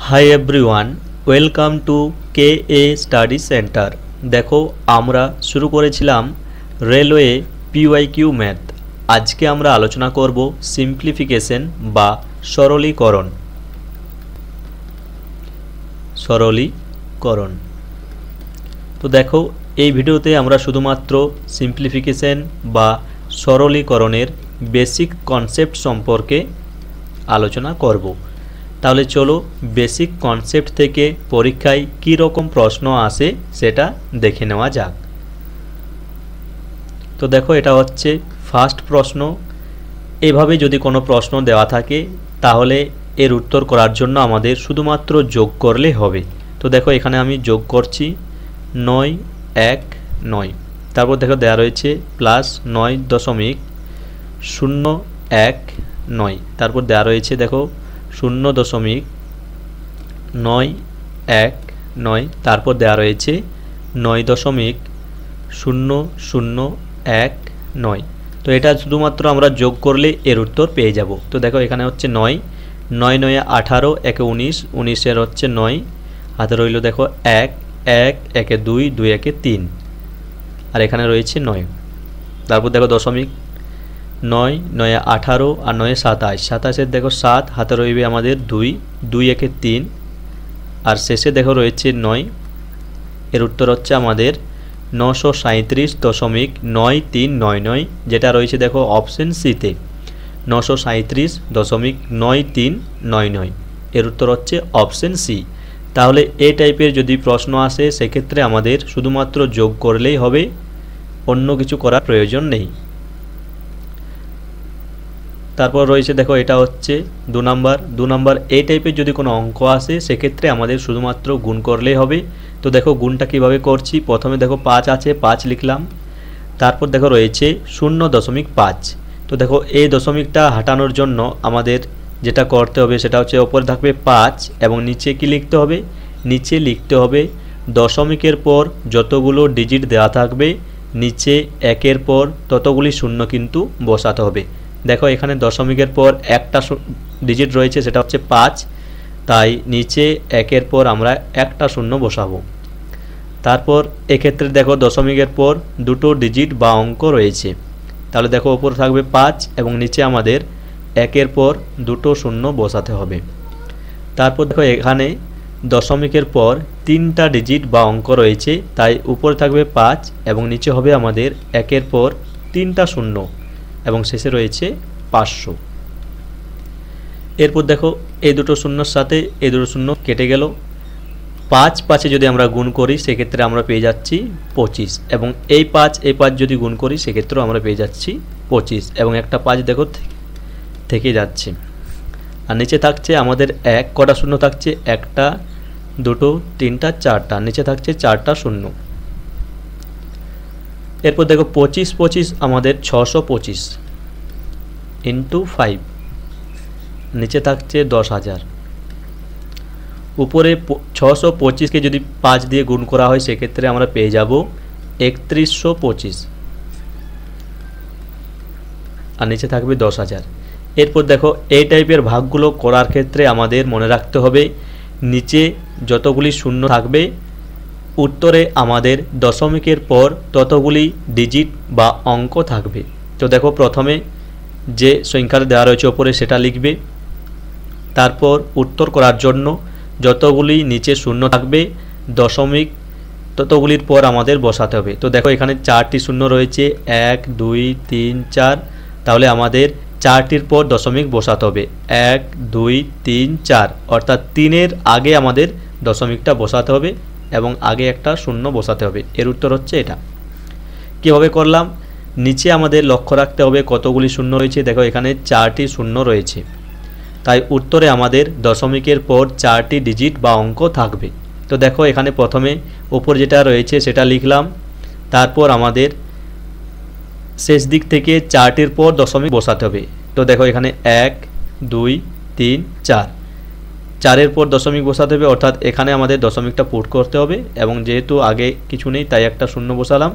Hi everyone, welcome to K a study centre. দেখো, আমরা শুরু করেছিলাম রেলওয়ে পিওয়াইকিউ ম্যাথ। আজকে আমরা আলোচনা করব সিম্পলিফিকেশন বা সরলীকরণ। তো দেখো, এই ভিডিওতে আমরা শুধুমাত্র সিম্পলিফিকেশন বা সরলীকরণের বেসিক কনসেপ্ট সম্পর্কে আলোচনা করব। তাহলে চলো বেসিক কনসেপ্ট থেকে পরীক্ষায় কী রকম প্রশ্ন আসে সেটা দেখে নেওয়া যাক। তো দেখো, এটা হচ্ছে ফার্স্ট প্রশ্ন। এভাবে যদি কোনো প্রশ্ন দেওয়া থাকে তাহলে এর উত্তর করার জন্য আমাদের শুধুমাত্র যোগ করলে হবে। তো দেখো, এখানে আমি যোগ করছি 9, 1, 9। তারপর দেখো দেওয়া রয়েছে প্লাস 9.01, তারপর দেওয়া রয়েছে দেখো 0.919, তারপর দেওয়া রয়েছে 9.0019। তো এটা শুধুমাত্র আমরা যোগ করলে এর উত্তর পেয়ে যাব। তো দেখো, এখানে হচ্ছে 9, 9 9 18, 1 19, 19 হচ্ছে 9, হাতে রইল দেখো 1, 1 1 2, 2 1 3, আর এখানে রয়েছে 9। তারপর দেখো দশমিক 9 9 18 আর 9 27, 27 দেখো 7, হাতে রইবে আমাদের 2, 2 1 3, আর শেষে দেখো রয়েছে 9। এর উত্তর হচ্ছে আমাদের 937.9399, যেটা রয়েছে দেখো অপশন সিতে 937.9399। এর উত্তর হচ্ছে অপশন সি। তাহলে এই টাইপের যদি প্রশ্ন আসে সেক্ষেত্রে আমাদের শুধুমাত্র যোগ করলেই হবে, অন্য কিছু করার প্রয়োজন নেই। তারপর রয়েছে দেখো, এটা হচ্ছে 2 নাম্বার। এই টাইপের যদি কোনো অঙ্ক আসে সেক্ষেত্রে আমাদের শুধুমাত্র গুণ করলেই হবে। তো দেখো গুণটা কিভাবে করছি, প্রথমে দেখো 5 আছে, 5 লিখলাম। তারপর দেখো রয়েছে 0.5। তো দেখো এই দশমিকটা হাঁটানোর জন্য আমাদের যেটা করতে হবে সেটা হচ্ছে ওপরে থাকবে 5 এবং নিচে কি লিখতে হবে, নিচে লিখতে হবে দশমিকের পর যতগুলো ডিজিট দেওয়া থাকবে নিচে একের পর ততগুলি শূন্য কিন্তু বসাতে হবে। দেখো এখানে দশমিকের পর একটা ডিজিট রয়েছে, সেটা হচ্ছে 5, তাই নিচে একের পর আমরা একটা শূন্য বসাবো। তারপর এক্ষেত্রে দেখো দশমিকের পর দুটো ডিজিট বা অঙ্ক রয়েছে, তাহলে দেখো ওপরে থাকবে 5 এবং নিচে আমাদের একের পর দুটো শূন্য বসাতে হবে। তারপর দেখো এখানে দশমিকের পর 3টা ডিজিট বা অঙ্ক রয়েছে, তাই উপরে থাকবে 5 এবং নিচে হবে আমাদের একের পর 3টা শূন্য এবং শেষে রয়েছে 500। এরপর দেখো এই দুটো শূন্যর সাথে এই দুটো শূন্য কেটে গেল। 5 5 যদি আমরা গুণ করি সেক্ষেত্রে আমরা পেয়ে যাচ্ছি 25, এবং এই 5 যদি গুণ করি সেক্ষেত্রেও আমরা পেয়ে যাচ্ছি 25, এবং একটা 5 দেখো থেকে যাচ্ছে। আর নিচে থাকছে আমাদের এক কটা শূন্য থাকছে, 1টা 2টো 3টা 4টা, নিচে থাকছে 4টা শূন্য। এরপর দেখো 25 25 আমাদের 625 ইন্টু 5, নিচে থাকছে 10,000। উপরে 625কে যদি 5 দিয়ে গুণ করা হয় সেক্ষেত্রে আমরা পেয়ে যাব 3125, আর নিচে থাকবে 10,000। এরপর দেখো এই টাইপের ভাগগুলো করার ক্ষেত্রে আমাদের মনে রাখতে হবে নিচে যতগুলি শূন্য থাকবে উত্তরে আমাদের দশমিকের পর ততগুলি ডিজিট বা অঙ্ক থাকবে। তো দেখো প্রথমে যে সংখ্যাটা দেওয়া রয়েছে ওপরে সেটা লিখবে, তারপর উত্তর করার জন্য যতগুলি নিচে শূন্য থাকবে দশমিক ততগুলির পর আমাদের বসাতে হবে। তো দেখো এখানে 4টি শূন্য রয়েছে, 1 2 3 4, তাহলে আমাদের 4টির পর দশমিক বসাতে হবে, 1 2 3 4, অর্থাৎ 3-এর আগে আমাদের দশমিকটা বসাতে হবে এবং আগে একটা শূন্য বসাতে হবে। এর উত্তর হচ্ছে এটা। কীভাবে করলাম, নিচে আমাদের লক্ষ্য রাখতে হবে কতগুলি শূন্য রয়েছে। দেখো এখানে 4টি শূন্য রয়েছে, তাই উত্তরে আমাদের দশমিকের পর 4টি ডিজিট বা অঙ্ক থাকবে। তো দেখো এখানে প্রথমে উপর যেটা রয়েছে সেটা লিখলাম, তারপর আমাদের শেষ দিক থেকে 4টির পর দশমিক বসাতে হবে। তো দেখো এখানে 1 2 3 4, 4-এর পর দশমিক বসাতে হবে, অর্থাৎ এখানে আমাদের দশমিকটা পুট করতে হবে, এবং যেহেতু আগে কিছু নেই তাই একটা শূন্য বসালাম,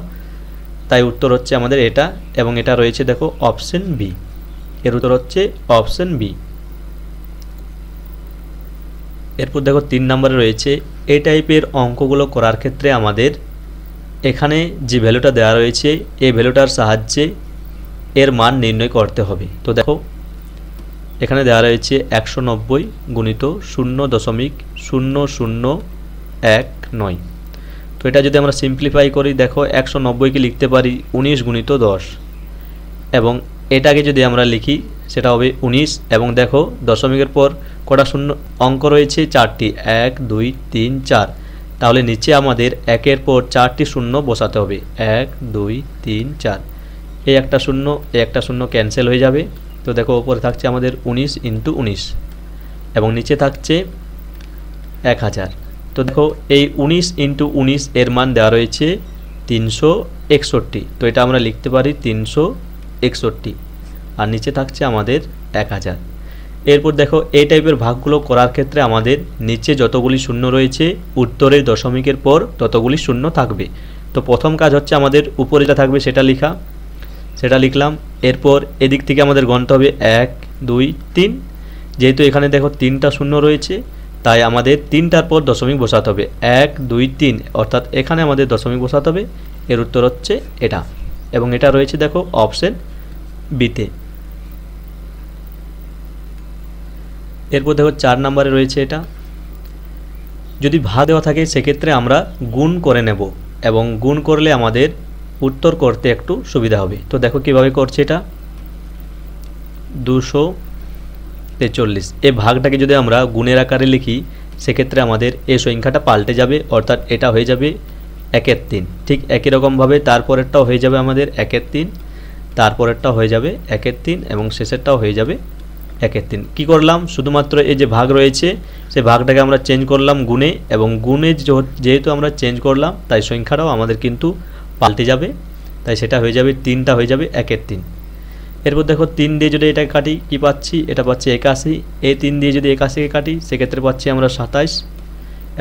তাই উত্তর হচ্ছে আমাদের এটা, এবং এটা রয়েছে দেখো অপশন বি। এর উত্তর হচ্ছে অপশন বি। এরপর দেখো 3 নম্বরে রয়েছে এই টাইপের অঙ্কগুলো করার ক্ষেত্রে আমাদের এখানে যে ভ্যালুটা দেওয়া রয়েছে এই ভ্যালুটার সাহায্যে এর মান নির্ণয় করতে হবে। তো দেখো এখানে দেওয়া রয়েছে 190 গুণিত 0.0019। তো এটা যদি আমরা সিম্পলিফাই করি দেখো 190কে লিখতে পারি 19 গুণিত 10 এবং এটাকে যদি আমরা লিখি সেটা হবে 19 এবং দেখো দশমিকের পর কটা শূন্য অঙ্ক রয়েছে 4টি 1 2 3 4 তাহলে নিচে আমাদের একের পর 4টি শূন্য বসাতে হবে 1 2 3 4 এই একটা শূন্য এই একটা শূন্য ক্যান্সেল হয়ে যাবে। তো দেখো উপরে থাকছে আমাদের 19 × 19 এবং নিচে থাকছে 1000। তো দেখো এই 19 × 19 এর মান দেওয়া রয়েছে 361। তো এটা আমরা লিখতে পারি 361 আর নিচে থাকছে আমাদের 1000। এরপর দেখো এই টাইপের ভাগগুলো করার ক্ষেত্রে আমাদের নিচে যতগুলি শূন্য রয়েছে উত্তরের দশমিকের পর ততগুলি শূন্য থাকবে। তো প্রথম কাজ হচ্ছে আমাদের উপরে যেটা থাকবে সেটা লেখা, সেটা লিখলাম। এরপর এদিক থেকে আমাদের গণতে হবে 1 2 3, যেহেতু এখানে দেখো 3টা শূন্য রয়েছে তাই আমাদের 3টার পর দশমিক বসাতে হবে 1 2 3 অর্থাৎ এখানে আমাদের দশমিক বসাতে হবে। এর উত্তর হচ্ছে এটা এবং এটা রয়েছে দেখো অপশন বিতে। এরপর দেখো 4 নম্বরে রয়েছে এটা, যদি ভাগ দেওয়া থাকে সেক্ষেত্রে আমরা গুণ করে নেব এবং গুণ করলে আমাদের উত্তর করতে একটু সুবিধা হবে। তো দেখো কিভাবে করছে এটা 243। এই ভাগটাকে যদি আমরা গুণের আকারে লিখি সেক্ষেত্রে আমাদের এই সংখ্যাটা পাল্টে যাবে অর্থাৎ এটা হয়ে যাবে 1/3। ঠিক একই রকমভাবে তারপরেরটাও হয়ে যাবে আমাদের 1/3, তারপরেরটাও হয়ে যাবে 1/3 এবং শেষেরটাও হয়ে যাবে 1/3। কি করলাম শুধুমাত্র এই যে ভাগ রয়েছে সেই ভাগটাকে আমরা চেঞ্জ করলাম গুণে এবং গুণে যেহেতু আমরা চেঞ্জ করলাম তাই সংখ্যাটাও আমাদের কিন্তু পাল্টে যাবে, তাই সেটা হয়ে যাবে 3টা হয়ে যাবে 1/3। এরপর দেখো 3 দিয়ে যদি এটা কাটি কি পাচ্ছি, এটা পাচ্ছি 81। এই 3 দিয়ে যদি 81কে কাটি সেক্ষেত্রে পাচ্ছি আমরা 27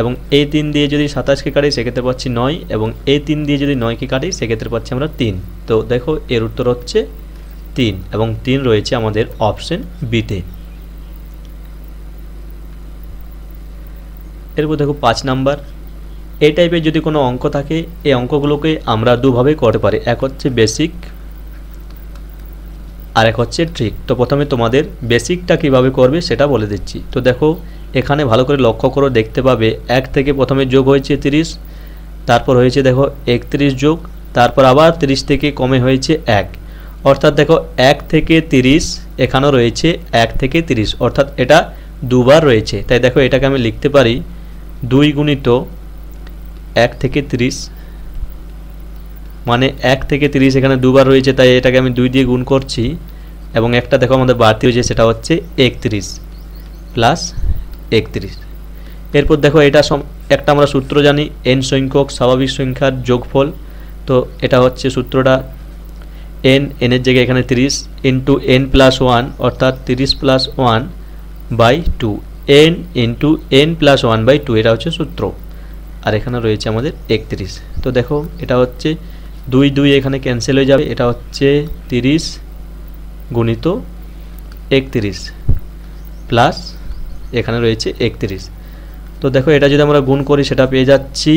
এবং এই 3 দিয়ে যদি 27কে কাটি সেক্ষেত্রে পাচ্ছি 9 এবং এই 3 দিয়ে যদি 9কে কাটি সেক্ষেত্রে পাচ্ছি আমরা 3। তো দেখো এর উত্তর হচ্ছে 3 এবং 3 রয়েছে আমাদের অপশন বিতে। এরপর দেখো 5 নাম্বার, এই টাইপের যদি কোনো অঙ্ক থাকে এই অঙ্কগুলোকে আমরা দুভাবে করতে পারি, এক হচ্ছে বেসিক আর এক হচ্ছে ট্রিক। তো প্রথমে তোমাদের বেসিকটা কিভাবে করবে সেটা বলে দিচ্ছি। তো দেখো এখানে ভালো করে লক্ষ্য করো, দেখতে পাবে 1 থেকে প্রথমে যোগ হয়েছে 30, তারপর হয়েছে দেখো 31 যোগ, তারপর আবার 30 থেকে কমে হয়েছে 1, অর্থাৎ দেখো 1 থেকে 30 এখানেও রয়েছে 1 থেকে 30 অর্থাৎ এটা দুবার রয়েছে। তাই দেখো এটাকে আমি লিখতে পারি 2 গুণিত 1 থেকে 30, মানে 1 থেকে 30 এখানে দুবার রয়েছে তাই এটাকে আমি 2 দিয়ে গুণ করছি এবং একটা দেখো আমাদের বাড়তি হয়েছে সেটা হচ্ছে 31 প্লাস 31। এরপর দেখো এটা একটা আমরা সূত্র জানি n সংখ্যক স্বাভাবিক সংখ্যার যোগফল। তো এটা হচ্ছে সূত্রটা n এর জায়গায় এখানে 30 ইন্টু n প্লাস 1 অর্থাৎ 30 plus 1/2 n into n plus 1/2 এটা হচ্ছে সূত্র আর এখানে রয়েছে আমাদের 31। তো দেখো এটা হচ্ছে 2 2 এখানে ক্যান্সেল হয়ে যাবে, এটা হচ্ছে 30 গুণিত 31 প্লাস এখানে রয়েছে 31। তো দেখো এটা যদি আমরা গুণ করি সেটা পেয়ে যাচ্ছি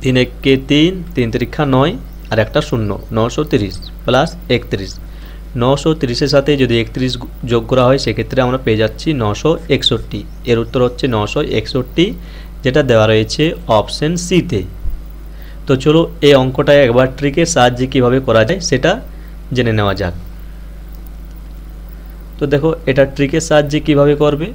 3 1 3 3 3 9 আর একটা 0 930 প্লাস 31। 930 এর সাথে যদি 31 যোগ করা হয় সেক্ষেত্রে আমরা পেয়ে যাচ্ছি 961। এর উত্তর হচ্ছে 961 যেটা দেওয়া রয়েছে অপশন সিতে। তো চলো এই অঙ্কটা একবার ট্রিকের সাহায্যে কীভাবে করা যায় সেটা জেনে নেওয়া যাক। তো দেখো এটা ট্রিকের সাহায্যে কিভাবে করবে।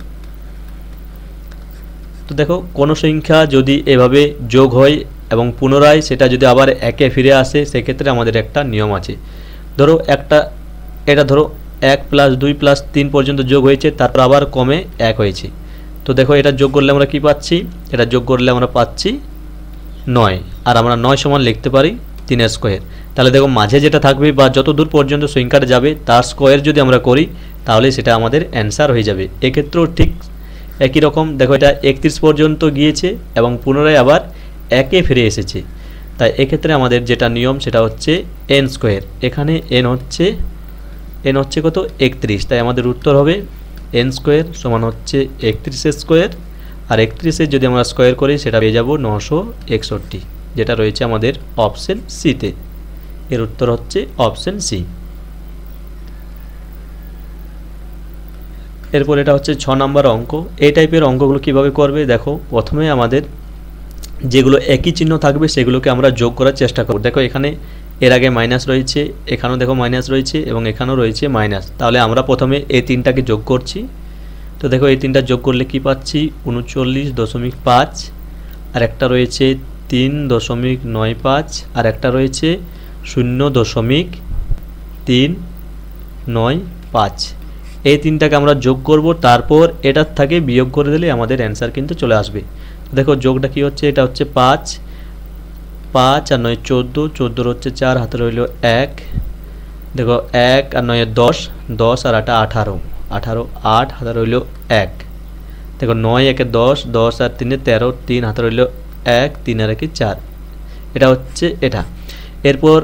তো দেখো কোনো সংখ্যা যদি এভাবে যোগ হয় এবং পুনরায় সেটা যদি আবার একে ফিরে আসে সেক্ষেত্রে আমাদের একটা নিয়ম আছে। ধরো এটা ধরো 1 প্লাস 2 প্লাস 3 পর্যন্ত যোগ হয়েছে, তারপর আবার কমে 1 হয়েছে। তো দেখো এটা যোগ করলে আমরা কি পাচ্ছি, এটা যোগ করলে আমরা পাচ্ছি 9 আর আমরা 9 সমান লিখতে পারি 3 স্কোয়ার। তাহলে দেখো মাঝে যেটা থাকবে বা যত দূর পর্যন্ত সংখ্যাটা যাবে তার স্কোয়ার যদি আমরা করি তাহলে সেটা আমাদের অ্যান্সার হয়ে যাবে। এক্ষেত্রেও ঠিক একই রকম, দেখো এটা 31 পর্যন্ত গিয়েছে এবং পুনরায় আবার 1 এ ফিরে এসেছে, তাই এক্ষেত্রে আমাদের যেটা নিয়ম সেটা হচ্ছে n স্কোয়ার। এখানে n হচ্ছে কত 31, তাই আমাদের উত্তর হবে n স্কোয়ার সমান হচ্ছে 31 স্কোয়ার আর 31 যদি আমরা স্কোয়ার করি সেটা পেয়ে যাব 961, যেটা রয়েছে আমাদের অপশন সিতে। এর উত্তর হচ্ছে অপশন সি। এরপর এটা হচ্ছে 6 নম্বর অঙ্ক। এই টাইপের অঙ্কগুলো কিভাবে করবে দেখো, প্রথমে আমাদের যেগুলো একই চিহ্ন থাকবে সেগুলোকে আমরা যোগ করার চেষ্টা করব। দেখো এখানে এর আগে মাইনাস রয়েছে, এখানেও দেখো মাইনাস রয়েছে এবং এখানেও রয়েছে মাইনাস। তাহলে আমরা প্রথমে এই তিনটাকে যোগ করছি। তো দেখো এই তিনটা যোগ করলে কি পাচ্ছি, 39.5, আর একটা রয়েছে 3.95, আর একটা রয়েছে 0.395। এই তিনটাকে আমরা যোগ করব, তারপর এটার থেকে বিয়োগ করে দিলে আমাদের অ্যান্সার কিন্তু চলে আসবে। দেখো যোগটা কি হচ্ছে, এটা হচ্ছে 5 আর 9 14, 14 হচ্ছে 4, হাতে রইল 1। দেখো 1 আর 9 10, 10 আর 8 18, 18 8, হাতে রইল 1। দেখো 9 1 10, 10 আর 3 13, 3 হাতে রইল 1, 3 আর 1 4। এটা হচ্ছে এটা। এরপর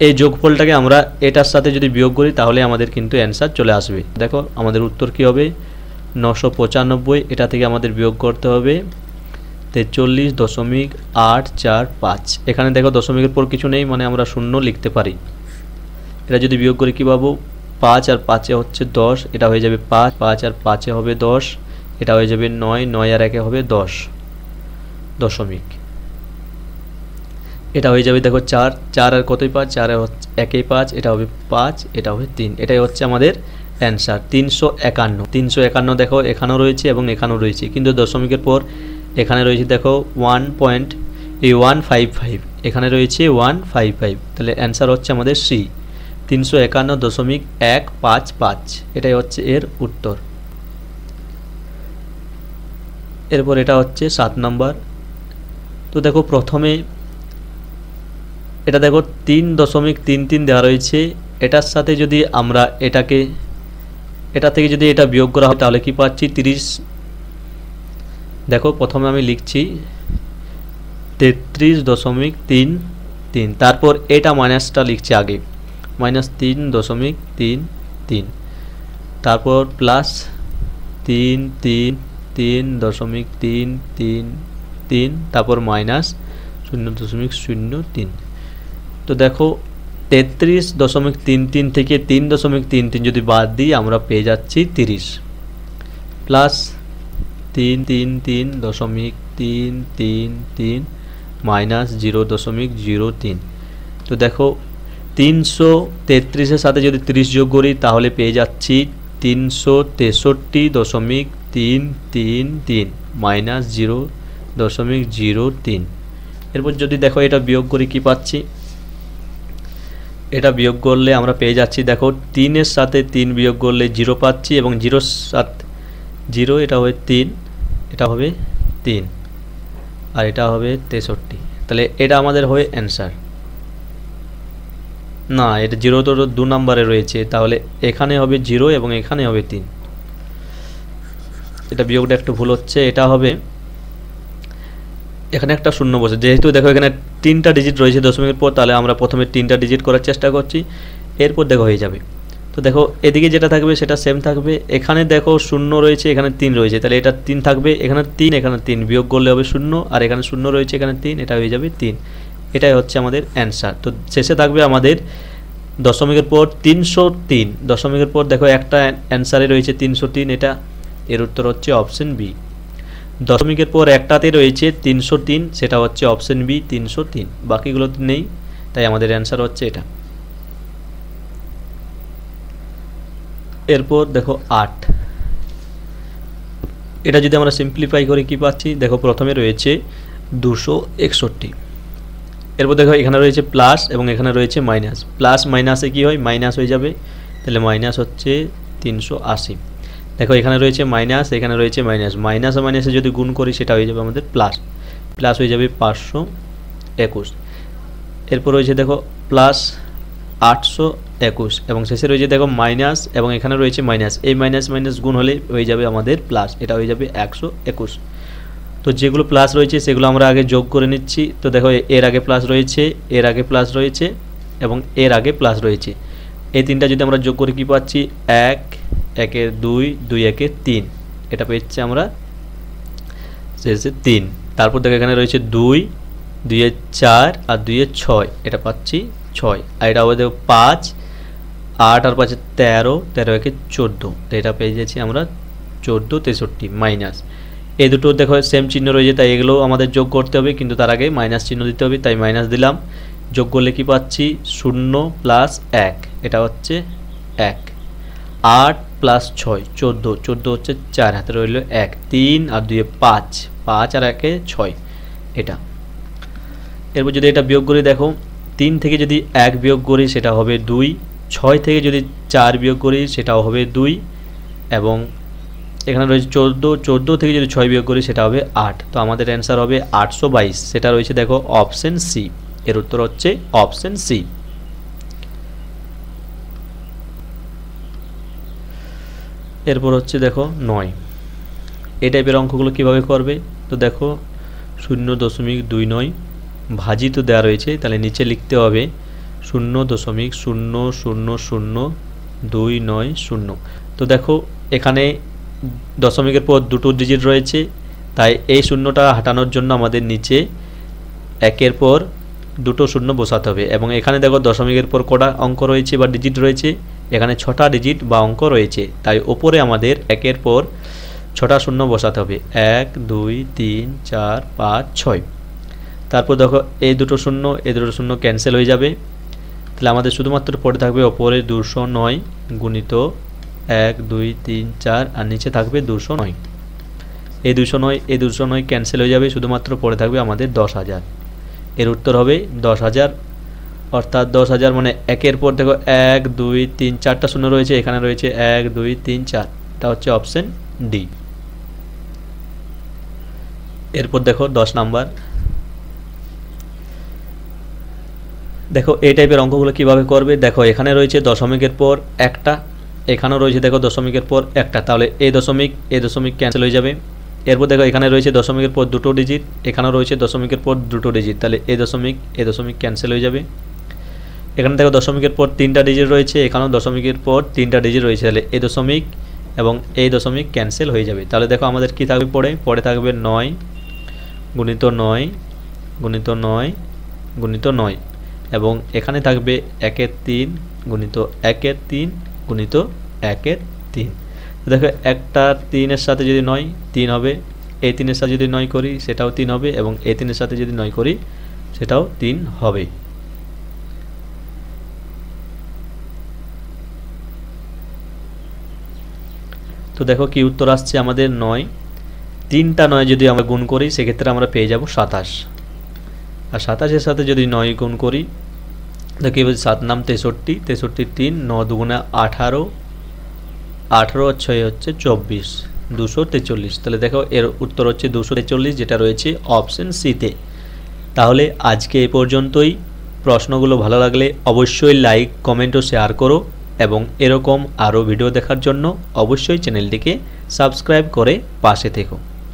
এই যোগফলটাকে আমরা এটার সাথে যদি বিয়োগ করি তাহলে আমাদের কিন্তু অ্যান্সার চলে আসবে। দেখো আমাদের উত্তর কি হবে, 995। এটা থেকে আমাদের বিয়োগ করতে হবে 43.845। এখানে দেখো দশমিকের পর কিছু নেই, মানে আমরা শূন্য লিখতে পারি। এটা যদি বিয়োগ করি কী পাবো, 5 আর 5 হচ্ছে 10, এটা হয়ে যাবে 5, 5 আর 5 হবে 10, এটা হয়ে যাবে 9, 9 আর 1 হবে 10 দশমিক। এটা হয়ে যাবে দেখো 4, 4 আর কতই 5, 4 আর 1 5, এটা হবে 5, এটা হবে 3। এটাই হচ্ছে আমাদের অ্যান্সার 351। 351 দেখো এখানেও রয়েছে এবং এখানেও রয়েছে, কিন্তু দশমিকের পর এখানে রয়েছে দেখো 1.155, এখানে রয়েছে 155। তাহলে অ্যান্সার হচ্ছে আমাদের সি, 351.155। এটাই হচ্ছে এর উত্তর। এরপর এটা হচ্ছে 7 নম্বর। তো দেখো প্রথমে এটা দেখো 3.33 দেওয়া রয়েছে, এটার সাথে যদি আমরা এটা থেকে যদি এটা বিয়োগ করা হয় তাহলে কি পাচ্ছি 30। দেখো প্রথমে আমি লিখছি 33.33, তারপর এটা মাইনাসটা লিখছি আগে, -3.33, তারপর প্লাস 3.33, তারপর মাইনাস 0.03। তো দেখো 33.33 থেকে 3.33 যদি বাদ দিই আমরা পেয়ে যাচ্ছি 30, প্লাস 333.333 মাইনাস 0.03। তো দেখো 333-এর সাথে যদি 30 যোগ করি তাহলে পেয়ে যাচ্ছি 363.333 মাইনাস 0.03। এরপর যদি দেখো এটা বিয়োগ করি কি পাচ্ছি, এটা বিয়োগ করলে আমরা পেয়ে যাচ্ছি দেখো 3-এর সাথে 3 বিয়োগ করলে 0 পাচ্ছি, এবং 0-এর সাথে 0, এটা হবে 3, এটা হবে 3, আর এটা হবে 63। তাহলে এটা আমাদের হবে অ্যান্সার। না, এটা 0 তো 2 নম্বরে রয়েছে, তাহলে এখানে হবে 0 এবং এখানে হবে 3। এটা বিয়োগটা একটু ভুল হচ্ছে, এটা হবে এখানে একটা শূন্য বসে, যেহেতু দেখো এখানে 3টা ডিজিট রয়েছে দশমিকের পর, তাহলে আমরা প্রথমে 3টা ডিজিট করার চেষ্টা করছি, এরপর দেখো হয়ে যাবে। তো দেখো এদিকে যেটা থাকবে সেটা সেম থাকবে, এখানে দেখো 0 রয়েছে, এখানে 3 রয়েছে, তাহলে এটা 3 থাকবে, এখানে 3, এখানে 3 বিয়োগ করলে হবে 0, আর এখানে 0 রয়েছে, এখানে 3, এটা হয়ে যাবে 3। এটাই হচ্ছে আমাদের অ্যান্সার। তো শেষে থাকবে আমাদের দশমিকের পর 303। দশমিকের পর দেখো একটা অ্যান্সারে রয়েছে 303, এটা এর উত্তর হচ্ছে অপশন বি। দশমিকের পর একটাতে রয়েছে 303, সেটা হচ্ছে অপশন বি 303, বাকিগুলোতে নেই, তাই আমাদের অ্যান্সার হচ্ছে এটা। এরপর দেখো 8, এটা যদি আমরা সিম্পলিফাই করি কি পাচ্ছি, দেখো প্রথমে রয়েছে 261, এরপর দেখো এখানে রয়েছে প্লাস এবং এখানে রয়েছে মাইনাস, প্লাস মাইনাসে কি হয়, মাইনাস হয়ে যাবে, তাহলে মাইনাস হচ্ছে 380। দেখো এখানে রয়েছে মাইনাস, এখানে রয়েছে মাইনাস, মাইনাস আর মাইনাসে যদি গুণ করি সেটা হয়ে যাবে আমাদের প্লাস, প্লাস হয়ে যাবে 521। এরপর রয়েছে দেখো প্লাস 821, এবং শেষে রয়েছে দেখো মাইনাস এবং এখানে রয়েছে মাইনাস, এই মাইনাস মাইনাস গুণ হলে হয়ে যাবে আমাদের প্লাস, এটা হয়ে যাবে 121। তো যেগুলো প্লাস রয়েছে সেগুলো আমরা আগে যোগ করে নিচ্ছি। তো দেখো এর আগে প্লাস রয়েছে, এর আগে প্লাস রয়েছে এবং এর আগে প্লাস রয়েছে, এই তিনটা যদি আমরা যোগ করি কি পাচ্ছি, 1 1 2 2 1 3, এটা পেয়েছি আমরা শেষে 3। তারপর দেখো এখানে রয়েছে 2, 2 এ 4 আর 2 এ 6, এটা পাচ্ছি 6। আর এটা হবে দেখো 5, 8 আর 5 13, 13 একে 14, তো এটা পেয়ে যাচ্ছি আমরা 14 63 মাইনাস। এই দুটো দেখো সেম চিহ্ন রয়েছে, তাই এগুলো আমাদের যোগ করতে হবে, কিন্তু তার আগে মাইনাস চিহ্ন দিতে হবে, তাই মাইনাস দিলাম। যোগ করলে কি পাচ্ছি 0 প্লাস 1, এটা হচ্ছে 1। 8 প্লাস 6 14, 14 হচ্ছে 4, হাতে রইল 1, 3 আর 2 5, 5 আর 1 6, এটা। এরপর যদি এটা বিয়োগ করি দেখো 3 থেকে যদি 1 বিয়োগ করি সেটা হবে 2, 6 থেকে যদি 4 বিয়োগ করি সেটাও হবে 2, এবং এখানে রয়েছে 14, 14 থেকে যদি 6 বিয়োগ করি সেটা হবে 8। তো আমাদের অ্যান্সার হবে 822, সেটা রয়েছে দেখো অপশন সি। এর উত্তর হচ্ছে অপশন সি। এরপর হচ্ছে দেখো 9, এই টাইপের অঙ্কগুলো কিভাবে করবে। তো দেখো 0.29 ভাজিত দেওয়া রয়েছে, তাহলে নিচে লিখতে হবে 0.0002990। তো দেখো এখানে দশমিকের পর দুটো ডিজিট রয়েছে, তাই এই শূন্যটা হাঁটানোর জন্য আমাদের নিচে 1-এর পর দুটো শূন্য বসাতে হবে। এবং এখানে দেখো দশমিকের পর কটা অঙ্ক রয়েছে বা ডিজিট রয়েছে, এখানে 6টা ডিজিট বা অঙ্ক রয়েছে, তাই ওপরে আমাদের 1-এর পর 6টা শূন্য বসাতে হবে, 1 2 3 4 5 6। তারপর দেখো এই দুটো শূন্য এই দুটো শূন্য ক্যান্সেল হয়ে যাবে, তাহলে আমাদের শুধুমাত্র পড়ে থাকবে ওপরে 209 গুণিত 1 2 3 4 আর নিচে থাকবে 209। এই 209 ক্যান্সেল হয়ে যাবে, শুধুমাত্র পড়ে থাকবে আমাদের 10,000। এর উত্তর হবে 10,000, অর্থাৎ 10,000 মানে 1-এর পর দেখো 1 2 3 4টা শূন্য রয়েছে, এখানে রয়েছে 1 2 3 4, এটা হচ্ছে অপশন ডি। এরপর দেখো 10 নাম্বার, দেখো এই টাইপের অঙ্কগুলো কিভাবে করবে। দেখো এখানে রয়েছে দশমিকের পর একটা, এখানেও রয়েছে দেখো দশমিকের পর একটা, তাহলে এই দশমিক ক্যান্সেল হয়ে যাবে। এরপর দেখো এখানে রয়েছে দশমিকের পর দুটো ডিজিট, এখানেও রয়েছে দশমিকের পর দুটো ডিজিট, তাহলে এই দশমিক ক্যান্সেল হয়ে যাবে। এখানে দেখো দশমিকের পর 3টা ডিজিট রয়েছে, এখানেও দশমিকের পর 3টা ডিজিট রয়েছে, তাহলে এই দশমিক এবং এই দশমিক ক্যান্সেল হয়ে যাবে। তাহলে দেখো আমাদের কি থাকবে, পরে থাকবে 9 গুণিত 9 গুণিত 9 গুণিত 9, এবং এখানে থাকবে 1-এর 3 গুণিত 1-এর 3 গুণিত 1-এর 3। দেখো একটা 3-এর সাথে যদি 9 3 হবে, এই 3-এর সাথে যদি 9 করি সেটাও 3 হবে, এবং এই 3-এর সাথে যদি 9 করি সেটাও 3 হবে। তো দেখো কি উত্তর আসছে আমাদের 9। 3টা 9 যদি আমরা গুণ করি সেক্ষেত্রে আমরা পেয়ে যাব 27, আর 27-এর সাথে যদি 9 গুণ করি দেখো কি বলছে 7 নাম 63, 63 3 9 দুগুণে 18, 18 আর 6 হচ্ছে 24, 243। তাহলে দেখো এর উত্তর হচ্ছে 243, যেটা রয়েছে অপশন সিতে। তাহলে আজকে এই পর্যন্তই। প্রশ্নগুলো ভালো লাগলে অবশ্যই লাইক কমেন্ট ও শেয়ার করো, এবং এরকম আরও ভিডিও দেখার জন্য অবশ্যই চ্যানেলটিকে সাবস্ক্রাইব করে পাশে থেকো।